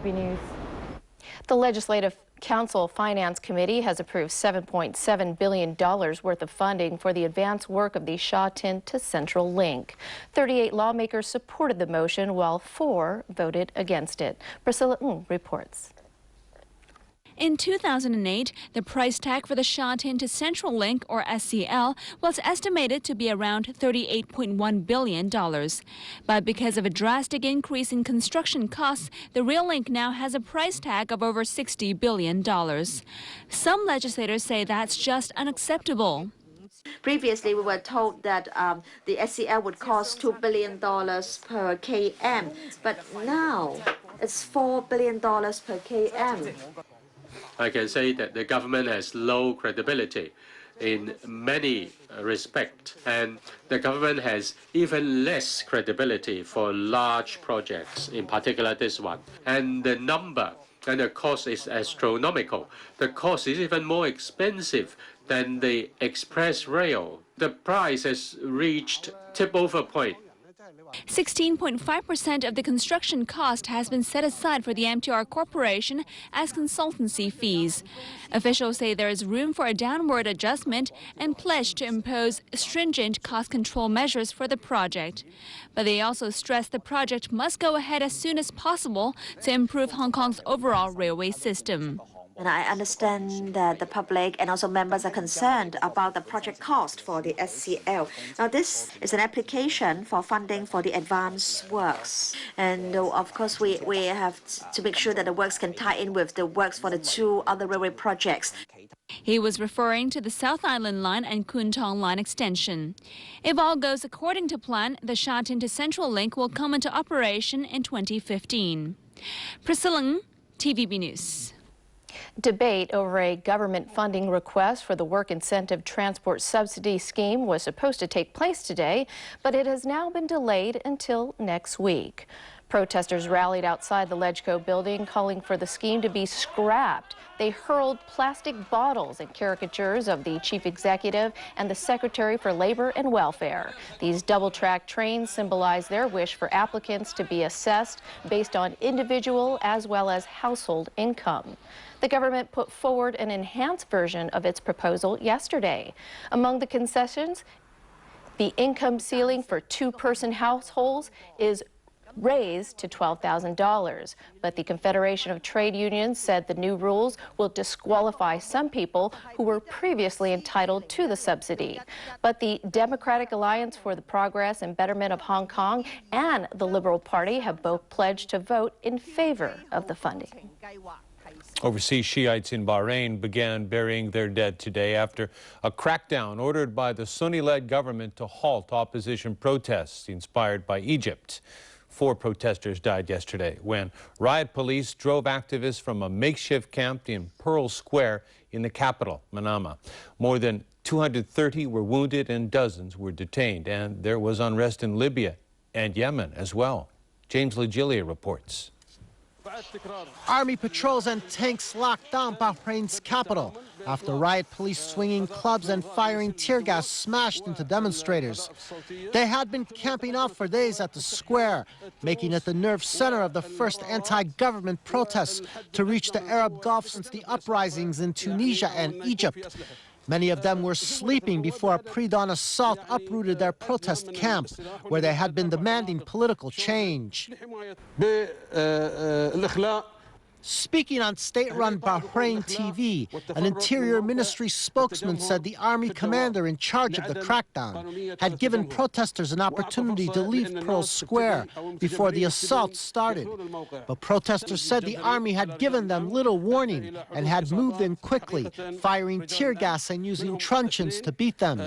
News. The Legislative Council Finance Committee has approved $7.7 billion worth of funding for the advanced work of the Sha Tin to Central Link. 38 lawmakers supported the motion while 4 voted against it. Priscilla Ng reports. In 2008, the price tag for the Sha Tin to Central Link, or SCL, was estimated to be around $38.1 billion. But because of a drastic increase in construction costs, the rail link now has a price tag of over $60 billion. Some legislators say that's just unacceptable. Previously, we were told that the SCL would cost $2 billion per km, but now it's $4 billion per km. I can say that the government has low credibility in many respects, and the government has even less credibility for large projects, in particular this one. And the number and the cost is astronomical. The cost is even more expensive than the express rail. The price has reached tip-over point. 16.5% of the construction cost has been set aside for the MTR Corporation as consultancy fees. Officials say there is room for a downward adjustment and pledge to impose stringent cost control measures for the project. But they also stress the project must go ahead as soon as possible to improve Hong Kong's overall railway system. And I understand that the public and also members are concerned about the project cost for the SCL. Now, this is an application for funding for the advanced works. And of course, we have to make sure that the works can tie in with the works for the 2 other railway projects. He was referring to the South Island Line and Kwun Tong Line extension. If all goes according to plan, the Sha Tin to Central Link will come into operation in 2015. Priscilla Ng, TVB News. Debate over a government funding request for the Work Incentive Transport Subsidy Scheme was supposed to take place today, but it has now been delayed until next week. Protesters rallied outside the LegCo building calling for the scheme to be scrapped. They hurled plastic bottles and caricatures of the chief executive and the Secretary for Labor and Welfare. These double-track trains symbolize their wish for applicants to be assessed based on individual as well as household income. The government put forward an enhanced version of its proposal yesterday. Among the concessions, the income ceiling for 2-person households is raised to $12,000. But the Confederation of Trade Unions said the new rules will disqualify some people who were previously entitled to the subsidy. But the Democratic Alliance for the Progress and Betterment of Hong Kong and the Liberal Party have both pledged to vote in favor of the funding. Overseas Shiites in Bahrain began burying their dead today after a crackdown ordered by the Sunni-led government to halt opposition protests inspired by Egypt. 4 protesters died yesterday when riot police drove activists from a makeshift camp in Pearl Square in the capital, Manama. More than 230 were wounded and dozens were detained, and there was unrest in Libya and Yemen as well. James Legilia reports. Army patrols and tanks locked down Bahrain's capital after riot police swinging clubs and firing tear gas smashed into demonstrators. They had been camping out for days at the square, making it the nerve center of the first anti-government protests to reach the Arab Gulf since the uprisings in Tunisia and Egypt. Many of them were sleeping before a pre-dawn assault uprooted their protest camp, where they had been demanding political change. Speaking on state-run Bahrain TV, an Interior Ministry spokesman said the army commander in charge of the crackdown had given protesters an opportunity to leave Pearl Square before the assault started. But protesters said the army had given them little warning and had moved in quickly, firing tear gas and using truncheons to beat them.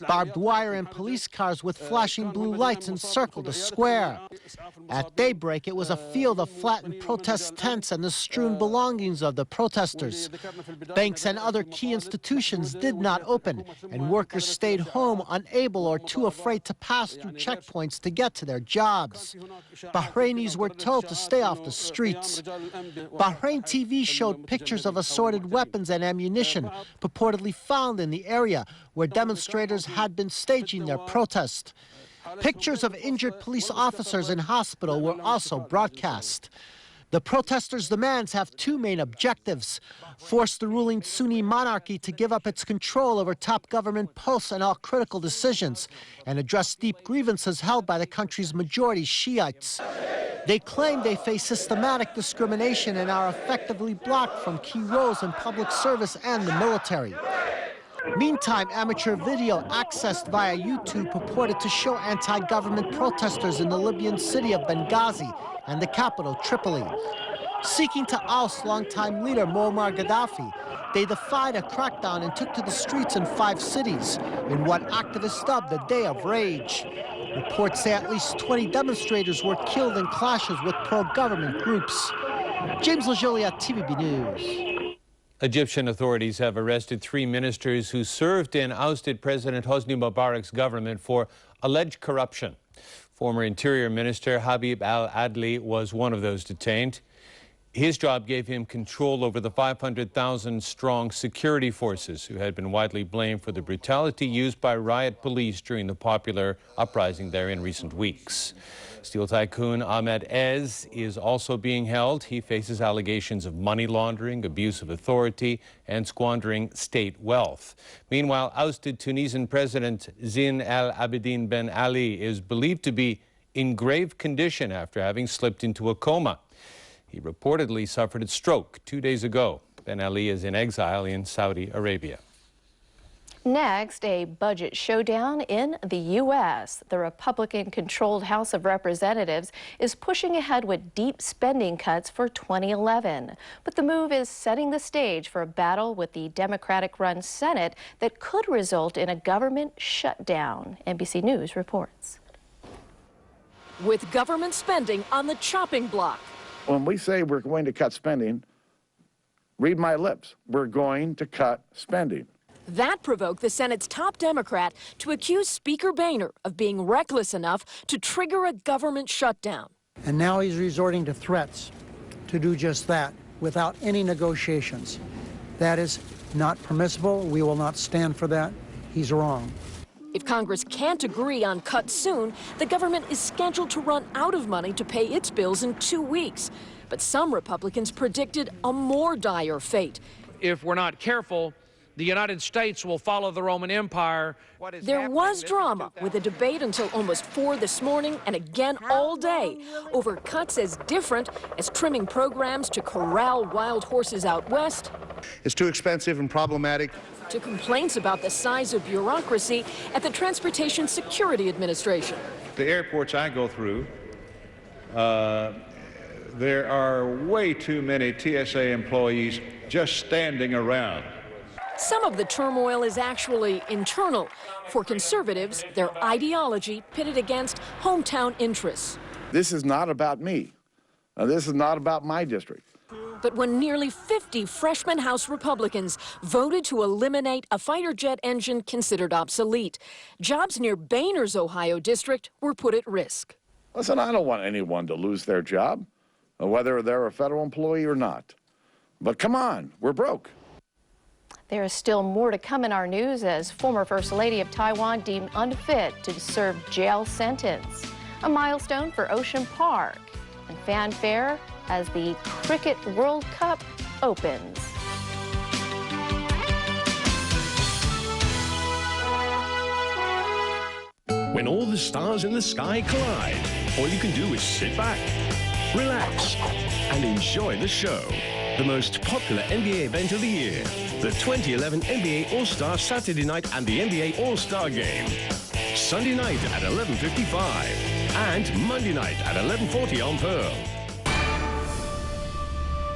Barbed wire and police cars with flashing blue lights encircled the square. At daybreak, it was a field of flattened protest tents and the strewn belongings of the protesters. Banks and other key institutions did not open, and workers stayed home, unable or too afraid to pass through checkpoints to get to their jobs. Bahrainis were told to stay off the streets. Bahrain TV showed pictures of assorted weapons and ammunition purportedly found in the area where demonstrators had been staging their protest. Pictures of injured police officers in hospital were also broadcast. The protesters' demands have two main objectives: force the ruling Sunni monarchy to give up its control over top government posts and all critical decisions, and address deep grievances held by the country's majority Shiites. They claim they face systematic discrimination and are effectively blocked from key roles in public service and the military. Meantime, amateur video accessed via YouTube purported to show anti-government protesters in the Libyan city of Benghazi and the capital, Tripoli. Seeking to oust longtime leader Muammar Gaddafi, they defied a crackdown and took to the streets in 5 cities in what activists dubbed the Day of Rage. Reports say at least 20 demonstrators were killed in clashes with pro-government groups. James LaJolia, TVB News. Egyptian authorities have arrested 3 ministers who served in ousted President Hosni Mubarak's government for alleged corruption. Former Interior Minister Habib al-Adli was one of those detained. His job gave him control over the 500,000-strong security forces who had been widely blamed for the brutality used by riot police during the popular uprising there in recent weeks. Steel tycoon Ahmed Ez is also being held. He faces allegations of money laundering, abuse of authority, and squandering state wealth. Meanwhile, ousted Tunisian President Zine El Abidine Ben Ali is believed to be in grave condition after having slipped into a coma. He reportedly suffered a stroke 2 days ago. Ben Ali is in exile in Saudi Arabia. Next, a budget showdown in the U.S. The Republican-controlled House of Representatives is pushing ahead with deep spending cuts for 2011. But the move is setting the stage for a battle with the Democratic-run Senate that could result in a government shutdown. NBC News reports. With government spending on the chopping block. When we say we're going to cut spending, read my lips. We're going to cut spending. That provoked the Senate's top Democrat to accuse Speaker Boehner of being reckless enough to trigger a government shutdown. And now he's resorting to threats to do just that without any negotiations. That is not permissible. We will not stand for that. He's wrong. If Congress can't agree on cuts soon, the government is scheduled to run out of money to pay its bills in 2 weeks. But some Republicans predicted a more dire fate. If we're not careful, the United States will follow the Roman Empire. There was drama with a debate until almost 4 this morning and again all day over cuts as different as trimming programs to corral wild horses out west. It's too expensive and problematic. To complaints about the size of bureaucracy at the Transportation Security Administration. The airports I go through, there are way too many TSA employees just standing around. Some of the turmoil is actually internal. For conservatives, their ideology pitted against hometown interests. This is not about me. This is not about my district. But when nearly 50 freshman House Republicans voted to eliminate a fighter jet engine considered obsolete, jobs near Boehner's Ohio district were put at risk. Listen, I don't want anyone to lose their job, whether they're a federal employee or not. But come on, we're broke. There is still more to come in our news as former First Lady of Taiwan deemed unfit to serve jail sentence. A milestone for Ocean Park and fanfare as the Cricket World Cup opens. When all the stars in the sky collide, all you can do is sit back, relax, and enjoy the show. The most popular NBA event of the year, the 2011 NBA All-Star Saturday Night and the NBA All-Star Game. Sunday night at 11:55 and Monday night at 11:40 on Pearl.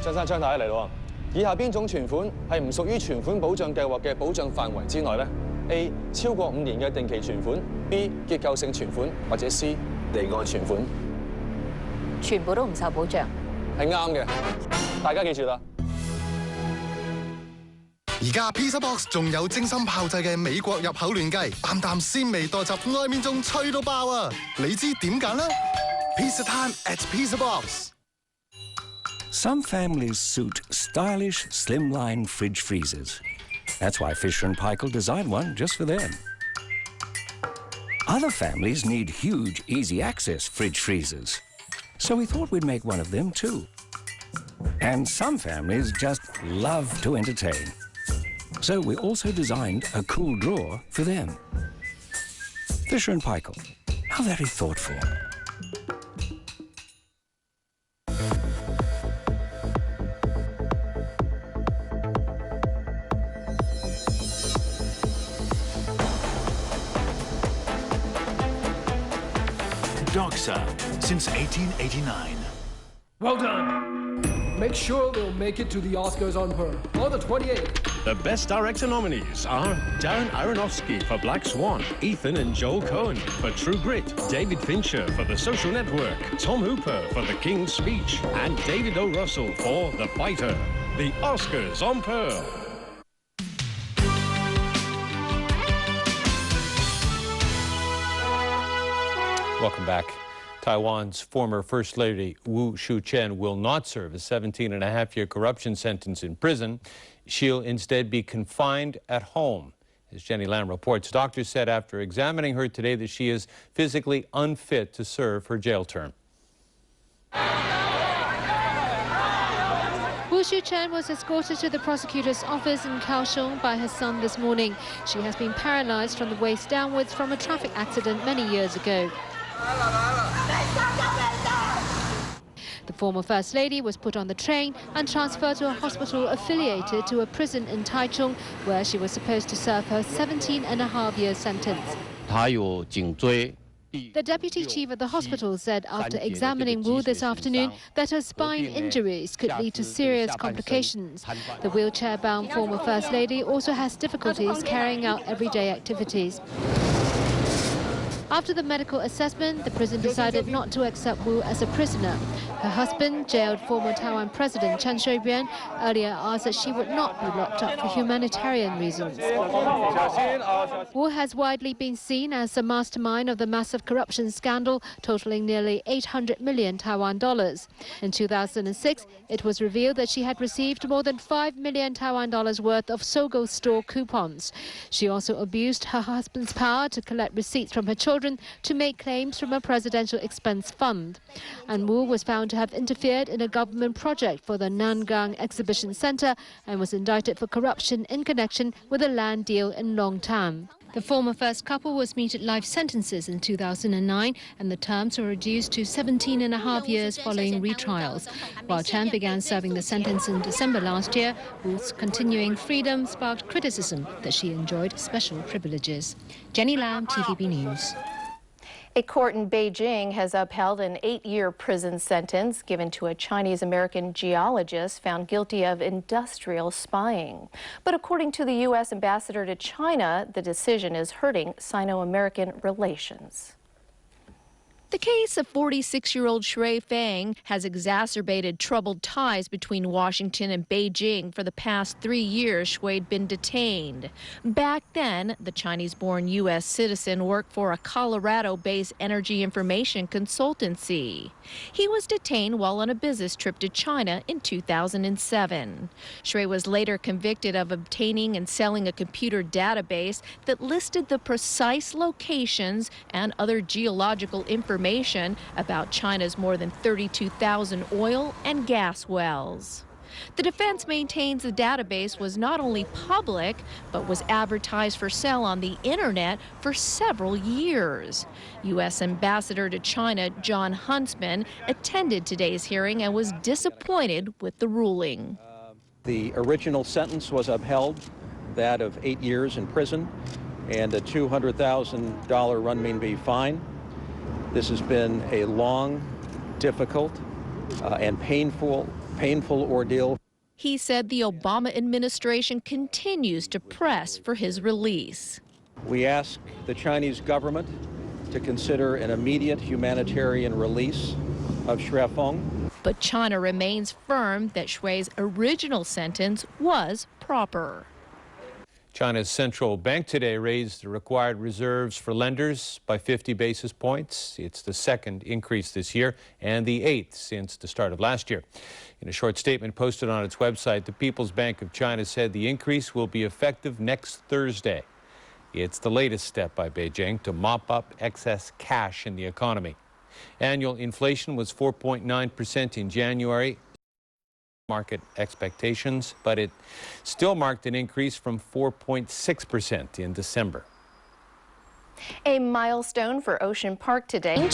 張生張太嚟咯，以下邊種存款係唔屬於存款保障計劃嘅保障範圍之內呢？ A 超過5年嘅定期存款 ，B 結構性存款，或者 C 離岸存款。全部都唔受保障。係啱嘅，大家記住啦。而家 Pizza Box 仲有精心炮製嘅美國入口嫩雞，啖啖鮮味多汁，外面仲脆到爆啊！你知點揀啦 ？Pizza time at Pizza Box。 Some families suit stylish, slimline fridge freezers. That's why Fisher & Paykel designed one just for them. Other families need huge, easy-access fridge freezers. So we thought we'd make one of them too. And some families just love to entertain. So we also designed a cool drawer for them. Fisher & Paykel, how very thoughtful. Doxa since 1889. Well done. Make sure they'll make it to the Oscars on Pearl on the 28th. The Best Director nominees are Darren Aronofsky for Black Swan, Ethan and Joel Coen for True Grit, David Fincher for The Social Network, Tom Hooper for The King's Speech, and David O. Russell for The Fighter. The Oscars on Pearl. Welcome back. Taiwan's former First Lady Wu Shu-chen will not serve a 17-and-a-half-year corruption sentence in prison. She'll instead be confined at home. As Jenny Lam reports, doctors said after examining her today that she is physically unfit to serve her jail term. Wu Shu-chen was escorted to the prosecutor's office in Kaohsiung by her son this morning. She has been paralyzed from the waist downwards from a traffic accident many years ago. The former First Lady was put on the train and transferred to a hospital affiliated to a prison in Taichung, where she was supposed to serve her 17-and-a-half-year sentence. The deputy chief of the hospital said after examining Wu this afternoon that her spine injuries could lead to serious complications. The wheelchair-bound former First Lady also has difficulties carrying out everyday activities. After the medical assessment, the prison decided not to accept Wu as a prisoner. Her husband, jailed former Taiwan President Chen Shui-bian, earlier asked that she would not be locked up for humanitarian reasons. Wu has widely been seen as the mastermind of the massive corruption scandal, totaling nearly 800 million Taiwan dollars. In 2006, it was revealed that she had received more than 5 million Taiwan dollars worth of Sogo store coupons. She also abused her husband's power to collect receipts from her children to make claims from a presidential expense fund. And Wu was found to have interfered in a government project for the Nangang Exhibition Center and was indicted for corruption in connection with a land deal in Longtan. The former first couple was meted life sentences in 2009, and the terms were reduced to 17-and-a-half years following retrials. While Chen began serving the sentence in December last year, Wu's continuing freedom sparked criticism that she enjoyed special privileges. Jenny Lam, TVB News. A court in Beijing has upheld an 8-year prison sentence given to a Chinese-American geologist found guilty of industrial spying. But according to the U.S. ambassador to China, the decision is hurting Sino-American relations. The case of 46-year-old Shui Feng has exacerbated troubled ties between Washington and Beijing. For the past 3 years, Shui had been detained. Back then, the Chinese-born U.S. citizen worked for a Colorado-based energy information consultancy. He was detained while on a business trip to China in 2007. Shui was later convicted of obtaining and selling a computer database that listed the precise locations and other geological information about China's more than 32,000 oil and gas wells. The defense maintains the database was not only public, but was advertised for sale on the internet for several years. U.S. Ambassador to China John Huntsman attended today's hearing and was disappointed with the ruling. The original sentence was upheld, that of 8 years in prison and a $200,000 renminbi fine. This has been a long, difficult, and painful ordeal. He said the Obama administration continues to press for his release. We ask the Chinese government to consider an immediate humanitarian release of Shui Feng. But China remains firm that Shui's original sentence was proper. China's central bank today raised the required reserves for lenders by 50 basis points. It's the second increase this year and the 8th since the start of last year. In a short statement posted on its website, the People's Bank of China said the increase will be effective next Thursday. It's the latest step by Beijing to mop up excess cash in the economy. Annual inflation was 4.9% in January, market expectations, but it still marked an increase from 4.6% in December. A milestone for Ocean Park today.